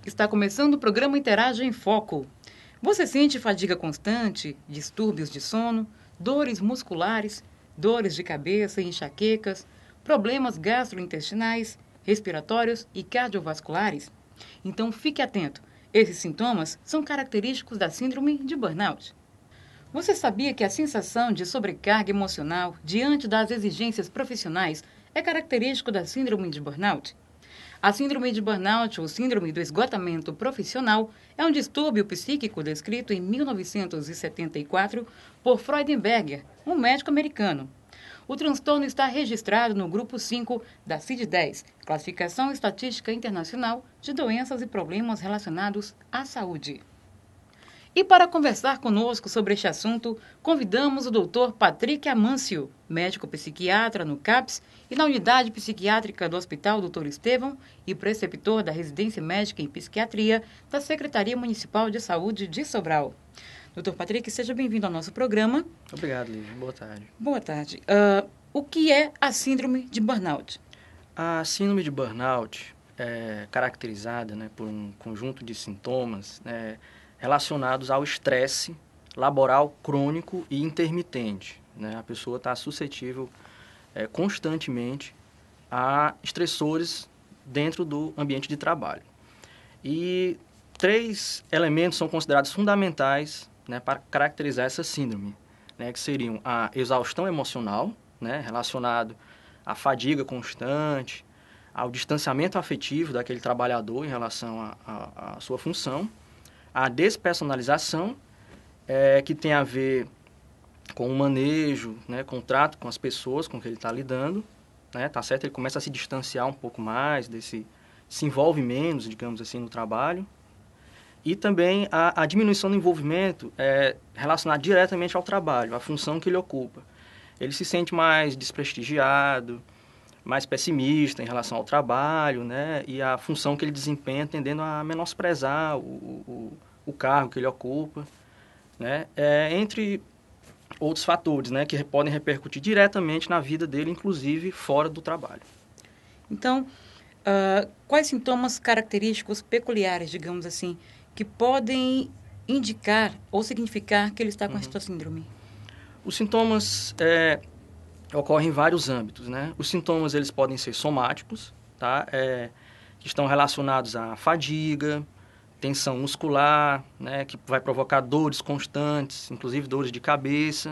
Está começando o programa Interage em Foco. Você sente fadiga constante, distúrbios de sono, dores musculares, dores de cabeça e enxaquecas, problemas gastrointestinais, respiratórios e cardiovasculares? Então fique atento. Esses sintomas são característicos da síndrome de burnout. Você sabia que a sensação de sobrecarga emocional diante das exigências profissionais é característico da síndrome de burnout? A síndrome de burnout, ou síndrome do esgotamento profissional, é um distúrbio psíquico descrito em 1974 por Freudenberger, um médico americano. O transtorno está registrado no grupo 5 da CID-10, Classificação Estatística Internacional de Doenças e Problemas Relacionados à Saúde. E para conversar conosco sobre este assunto, convidamos o Dr. Patrick Amâncio, médico psiquiatra no CAPS e na Unidade Psiquiátrica do Hospital Dr. Estevão e preceptor da Residência Médica em Psiquiatria da Secretaria Municipal de Saúde de Sobral. Dr. Patrick, seja bem-vindo ao nosso programa. Obrigado, Lívia. Boa tarde. Boa tarde. O que é a síndrome de burnout? A síndrome de burnout é caracterizada, por um conjunto de sintomas, relacionados ao estresse laboral crônico e intermitente. A pessoa está suscetível constantemente a estressores dentro do ambiente de trabalho. E 3 elementos são considerados fundamentais para caracterizar essa síndrome, que seriam a exaustão emocional, relacionado à fadiga constante, ao distanciamento afetivo daquele trabalhador em relação à sua função, a despersonalização, que tem a ver com o manejo, com o trato com as pessoas com que ele está lidando, tá certo? Ele começa a se distanciar um pouco mais, se envolve menos, digamos assim, no trabalho. E também a diminuição do envolvimento relacionada diretamente ao trabalho, à função que ele ocupa. Ele se sente mais desprestigiado, mais pessimista em relação ao trabalho, e a função que ele desempenha, tendendo a menosprezar o cargo que ele ocupa, entre outros fatores, que podem repercutir diretamente na vida dele, inclusive fora do trabalho. Então, quais sintomas característicos peculiares, digamos assim, que podem indicar ou significar que ele está com essa síndrome? Os sintomas ocorrem em vários âmbitos, Os sintomas, eles podem ser somáticos, que estão relacionados à fadiga, tensão muscular, que vai provocar dores constantes, inclusive dores de cabeça,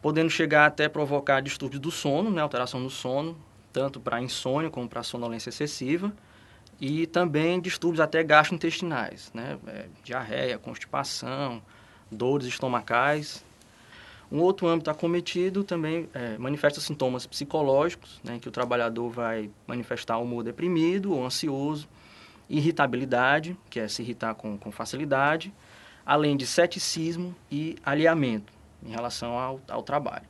podendo chegar até provocar distúrbios do sono, alteração do sono, tanto para insônia como para sonolência excessiva, e também distúrbios até gastrointestinais, diarreia, constipação, dores estomacais. Um outro âmbito acometido também manifesta sintomas psicológicos, em que o trabalhador vai manifestar humor deprimido ou ansioso, irritabilidade, que é se irritar com facilidade, além de ceticismo e alheamento em relação ao trabalho.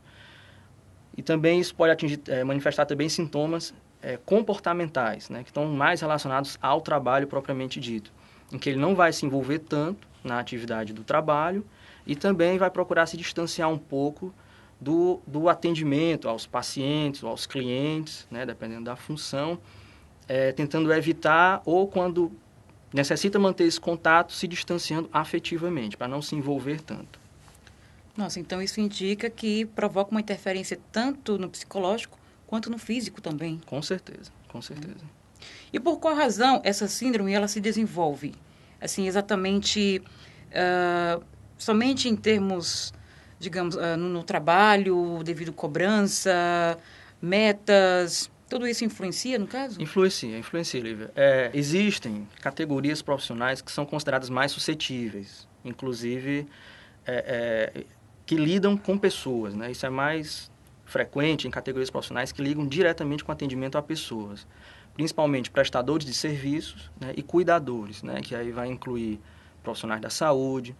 E também isso pode manifestar também sintomas comportamentais, que estão mais relacionados ao trabalho propriamente dito, em que ele não vai se envolver tanto na atividade do trabalho e também vai procurar se distanciar um pouco do atendimento aos pacientes ou aos clientes, dependendo da função, tentando evitar ou, quando necessita manter esse contato, se distanciando afetivamente, para não se envolver tanto. Nossa, então isso indica que provoca uma interferência tanto no psicológico quanto no físico também. Com certeza, com certeza. E por qual razão essa síndrome ela se desenvolve? Assim, exatamente, somente em termos, digamos, no trabalho, devido à cobrança, metas, tudo isso influencia, no caso? Influencia, Lívia. Existem categorias profissionais que são consideradas mais suscetíveis, inclusive que lidam com pessoas, Isso é mais frequente em categorias profissionais que ligam diretamente com atendimento a pessoas, principalmente prestadores de serviços, e cuidadores, que aí vai incluir profissionais da saúde,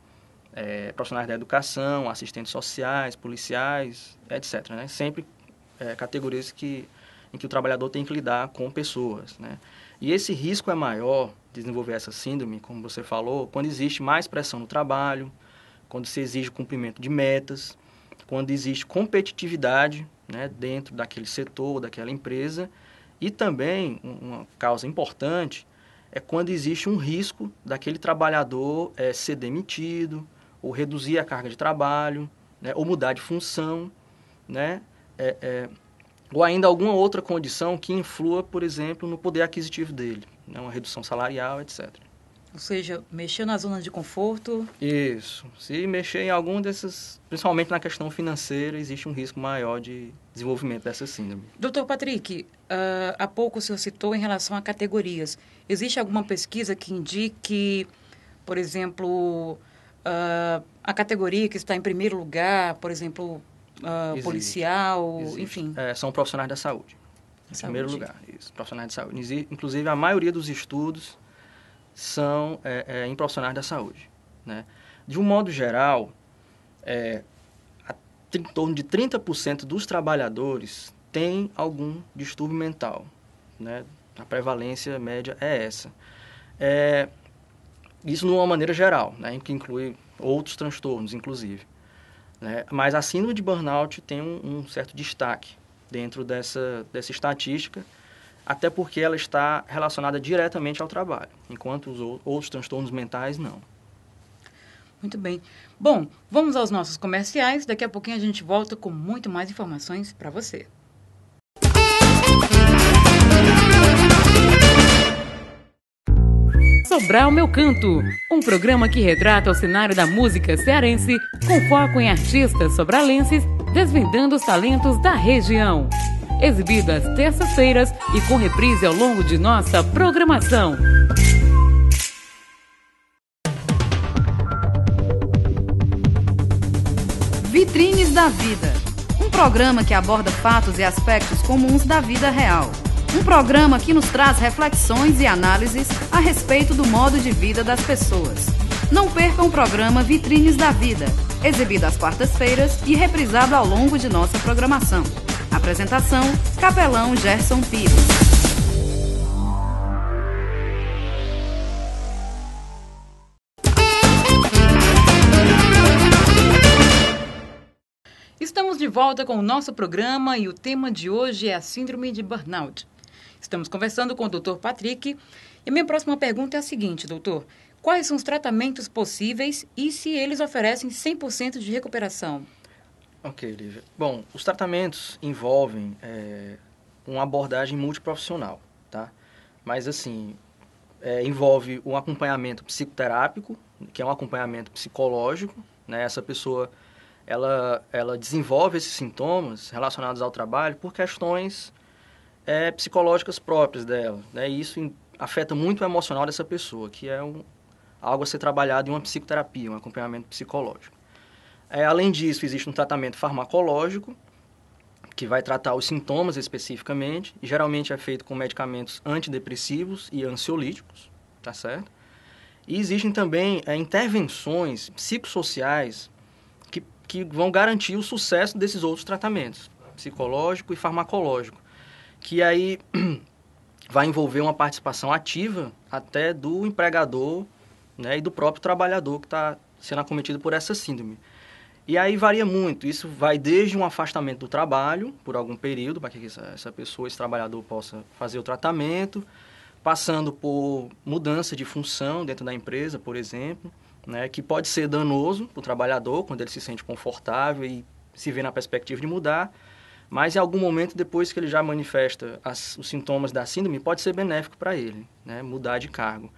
profissionais da educação, assistentes sociais, policiais, etc. Sempre categorias em que o trabalhador tem que lidar com pessoas, E esse risco é maior de desenvolver essa síndrome, como você falou, quando existe mais pressão no trabalho, quando se exige o cumprimento de metas, quando existe competitividade, dentro daquele setor, daquela empresa, e também uma causa importante é quando existe um risco daquele trabalhador ser demitido, ou reduzir a carga de trabalho, né, ou mudar de função, né, ou ainda alguma outra condição que influa, por exemplo, no poder aquisitivo dele, né, uma redução salarial, etc. Ou seja, mexer na zona de conforto. Isso. Se mexer em algum dessas, principalmente na questão financeira, existe um risco maior de desenvolvimento dessa síndrome. Doutor Patrick, há pouco o senhor citou em relação a categorias. Existe alguma pesquisa que indique, por exemplo, a categoria que está em primeiro lugar, por exemplo, policial, Existe. Enfim? São profissionais da saúde. Em primeiro lugar, isso, profissionais de saúde. Inclusive, a maioria dos estudos são em profissionais da saúde, né? De um modo geral, em torno de 30% dos trabalhadores têm algum distúrbio mental, né? A prevalência média é essa. Isso de uma maneira geral, né? Que inclui outros transtornos, inclusive, né? Mas a síndrome de burnout tem um certo destaque dentro dessa estatística, até porque ela está relacionada diretamente ao trabalho, enquanto os outros transtornos mentais não. Muito bem. Bom, vamos aos nossos comerciais. Daqui a pouquinho a gente volta com muito mais informações para você. Sobral Meu Canto, um programa que retrata o cenário da música cearense com foco em artistas sobralenses desvendando os talentos da região. Exibido às terças-feiras e com reprise ao longo de nossa programação. Vitrines da Vida, um programa que aborda fatos e aspectos comuns da vida real. Um programa que nos traz reflexões e análises a respeito do modo de vida das pessoas. Não percam o programa Vitrines da Vida, exibido às quartas-feiras e reprisado ao longo de nossa programação. Apresentação, Capelão Gerson Pires. Estamos de volta com o nosso programa e o tema de hoje é a síndrome de burnout. Estamos conversando com o Dr. Patrick e minha próxima pergunta é a seguinte, doutor. Quais são os tratamentos possíveis e se eles oferecem 100% de recuperação? Ok, Lívia. Bom, os tratamentos envolvem uma abordagem multiprofissional, tá? Mas, assim, envolve um acompanhamento psicoterápico, que é um acompanhamento psicológico, né? Essa pessoa, ela desenvolve esses sintomas relacionados ao trabalho por questões psicológicas próprias dela, né? E isso afeta muito o emocional dessa pessoa, que é algo a ser trabalhado em uma psicoterapia, um acompanhamento psicológico. Além disso, existe um tratamento farmacológico, que vai tratar os sintomas especificamente, e geralmente é feito com medicamentos antidepressivos e ansiolíticos, tá certo? E existem também intervenções psicossociais que vão garantir o sucesso desses outros tratamentos, psicológico e farmacológico, que aí vai envolver uma participação ativa até do empregador, né, e do próprio trabalhador que está sendo acometido por essa síndrome. E aí varia muito, isso vai desde um afastamento do trabalho, por algum período, para que essa pessoa, esse trabalhador possa fazer o tratamento, passando por mudança de função dentro da empresa, por exemplo, né, que pode ser danoso para o trabalhador, quando ele se sente confortável e se vê na perspectiva de mudar, mas em algum momento, depois que ele já manifesta os sintomas da síndrome, pode ser benéfico para ele, né, mudar de cargo.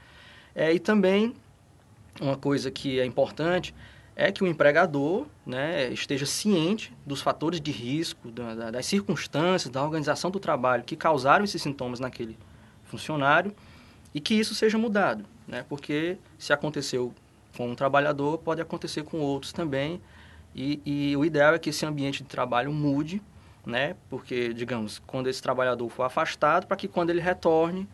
E também, uma coisa que é importante é que o empregador, né, esteja ciente dos fatores de risco, das circunstâncias, da organização do trabalho que causaram esses sintomas naquele funcionário e que isso seja mudado, né, porque se aconteceu com um trabalhador, pode acontecer com outros também e o ideal é que esse ambiente de trabalho mude, né, porque, digamos, quando esse trabalhador for afastado, para que quando ele retorne,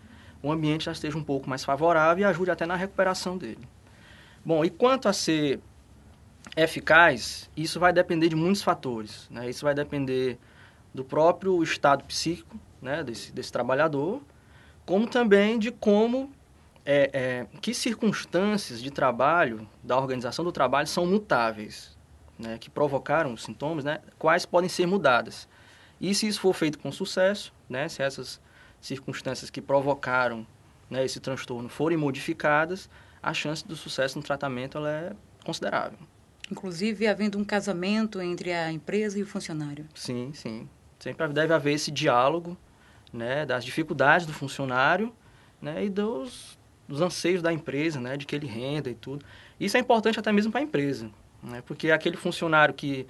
o ambiente já esteja um pouco mais favorável e ajude até na recuperação dele. Bom, e quanto a ser eficaz, isso vai depender de muitos fatores, né? Isso vai depender do próprio estado psíquico, né, desse trabalhador, como também de como, que circunstâncias de trabalho, da organização do trabalho são mutáveis, né, que provocaram os sintomas, né, quais podem ser mudadas. E se isso for feito com sucesso, né, se essas circunstâncias que provocaram né, esse transtorno forem modificadas, a chance do sucesso no tratamento ela é considerável. Inclusive, havendo um casamento entre a empresa e o funcionário. Sim, sim. Sempre deve haver esse diálogo, né, das dificuldades do funcionário, né, e dos anseios da empresa, né, de que ele renda e tudo. Isso é importante até mesmo para a empresa, né, porque aquele funcionário que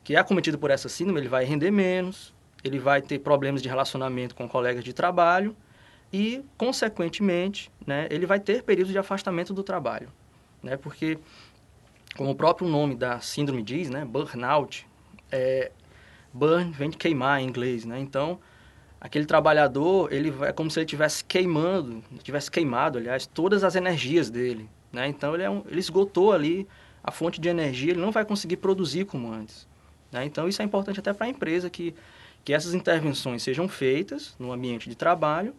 é acometido por essa síndrome, ele vai render menos, ele vai ter problemas de relacionamento com colegas de trabalho e, consequentemente, né, ele vai ter períodos de afastamento do trabalho, né, porque, como o próprio nome da síndrome diz, né, burnout, burn vem de queimar em inglês, né, então aquele trabalhador, é como se ele tivesse queimado, aliás, todas as energias dele, né, então ele esgotou ali a fonte de energia, ele não vai conseguir produzir como antes, né, então isso é importante até para a empresa que essas intervenções sejam feitas no ambiente de trabalho,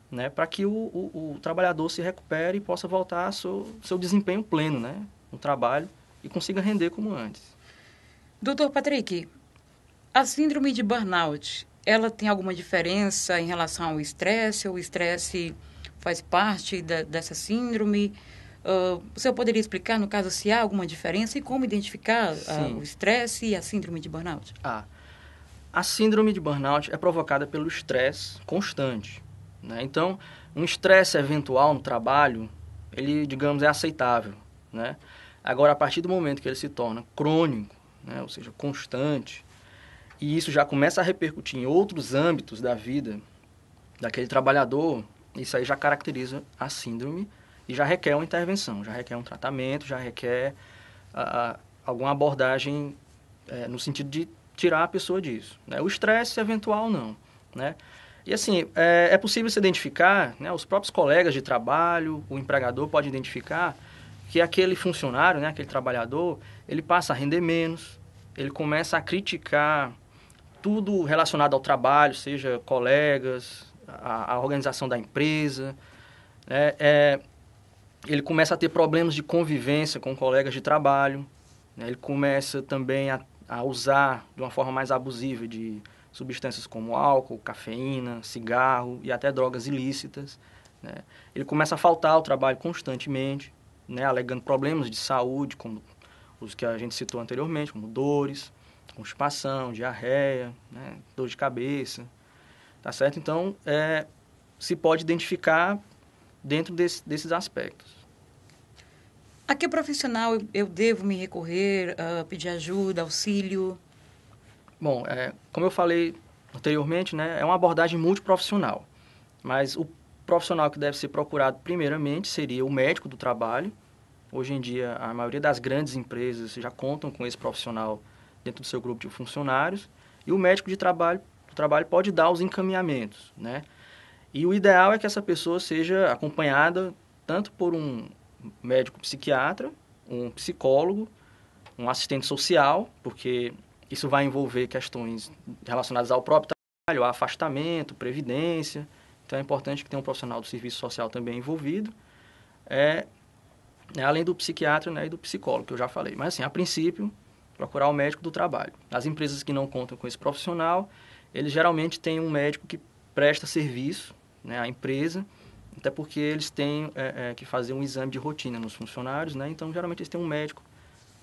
né, para que o trabalhador se recupere e possa voltar ao seu desempenho pleno, né, no trabalho e consiga render como antes. Doutor Patrick, a síndrome de burnout, ela tem alguma diferença em relação ao estresse? Ou o estresse faz parte dessa síndrome? Você poderia explicar, no caso, se há alguma diferença e como identificar o estresse e a síndrome de burnout? A síndrome de burnout é provocada pelo estresse constante, né? Então, um estresse eventual no trabalho, ele, digamos, é aceitável, né? Agora, a partir do momento que ele se torna crônico, né, ou seja, constante, e isso já começa a repercutir em outros âmbitos da vida daquele trabalhador, isso aí já caracteriza a síndrome e já requer uma intervenção, já requer um tratamento, já requer alguma abordagem no sentido de tirar a pessoa disso, né? O estresse eventual não, né? E assim, é possível se identificar, né, os próprios colegas de trabalho, o empregador pode identificar que aquele funcionário, né, aquele trabalhador, ele passa a render menos, ele começa a criticar tudo relacionado ao trabalho, seja colegas, a organização da empresa, né, ele começa a ter problemas de convivência com colegas de trabalho, né, ele começa também a usar de uma forma mais abusiva de substâncias como álcool, cafeína, cigarro e até drogas ilícitas, né. Ele começa a faltar ao trabalho constantemente, né, alegando problemas de saúde, como os que a gente citou anteriormente, como dores, constipação, diarreia, né, dor de cabeça, tá certo? Então, se pode identificar dentro desses aspectos. A que profissional eu devo me recorrer, pedir ajuda, auxílio? Bom, como eu falei anteriormente, né, é uma abordagem multiprofissional, mas o profissional que deve ser procurado primeiramente seria o médico do trabalho. Hoje em dia, a maioria das grandes empresas já contam com esse profissional dentro do seu grupo de funcionários, e o médico do trabalho pode dar os encaminhamentos, né? E o ideal é que essa pessoa seja acompanhada tanto por um médico psiquiatra, um psicólogo, um assistente social, porque isso vai envolver questões relacionadas ao próprio trabalho, afastamento, previdência. Então é importante que tenha um profissional do serviço social também envolvido, além do psiquiatra, né, e do psicólogo, que eu já falei. Mas assim, a princípio, procurar o médico do trabalho. As empresas que não contam com esse profissional, eles geralmente têm um médico que presta serviço, né, à empresa, até porque eles têm que fazer um exame de rotina nos funcionários, né? Então, geralmente, eles têm um médico.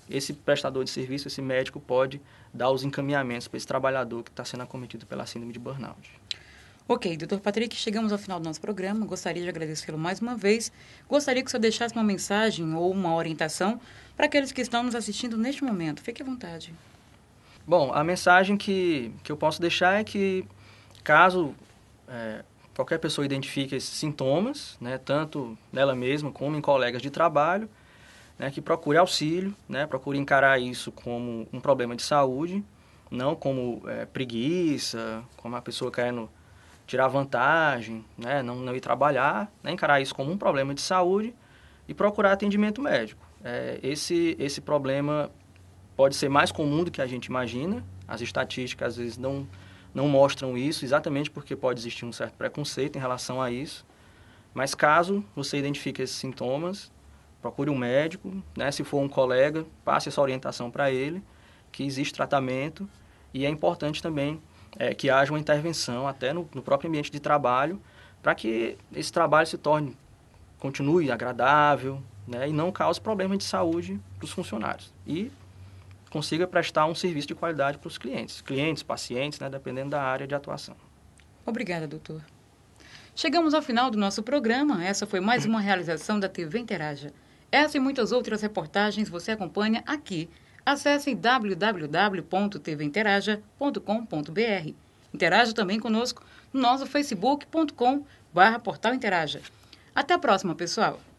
Esse prestador de serviço, esse médico, pode dar os encaminhamentos para esse trabalhador que está sendo acometido pela síndrome de burnout. Ok, doutor Patrick, chegamos ao final do nosso programa. Gostaria de agradecê-lo mais uma vez. Gostaria que o senhor deixasse uma mensagem ou uma orientação para aqueles que estão nos assistindo neste momento. Fique à vontade. Bom, a mensagem que eu posso deixar é que, caso qualquer pessoa identifique esses sintomas, né, tanto nela mesma como em colegas de trabalho, né, que procure auxílio, né, procure encarar isso como um problema de saúde, não como preguiça, como a pessoa querendo tirar vantagem, né, não ir trabalhar, né, encarar isso como um problema de saúde e procurar atendimento médico. Esse problema pode ser mais comum do que a gente imagina. As estatísticas às vezes não mostram isso, exatamente porque pode existir um certo preconceito em relação a isso. Mas caso você identifique esses sintomas, procure um médico, né, se for um colega, passe essa orientação para ele, que existe tratamento, e é importante também que haja uma intervenção até no próprio ambiente de trabalho para que esse trabalho continue agradável, né, e não cause problemas de saúde para os funcionários. E consiga prestar um serviço de qualidade para os clientes, pacientes, né, dependendo da área de atuação. Obrigada, doutor. Chegamos ao final do nosso programa. Essa foi mais uma realização da TV Interaja. Essa e muitas outras reportagens você acompanha aqui. Acesse www.tvinteraja.com.br. Interaja também conosco no nosso facebook.com/portal Interaja. Até a próxima, pessoal!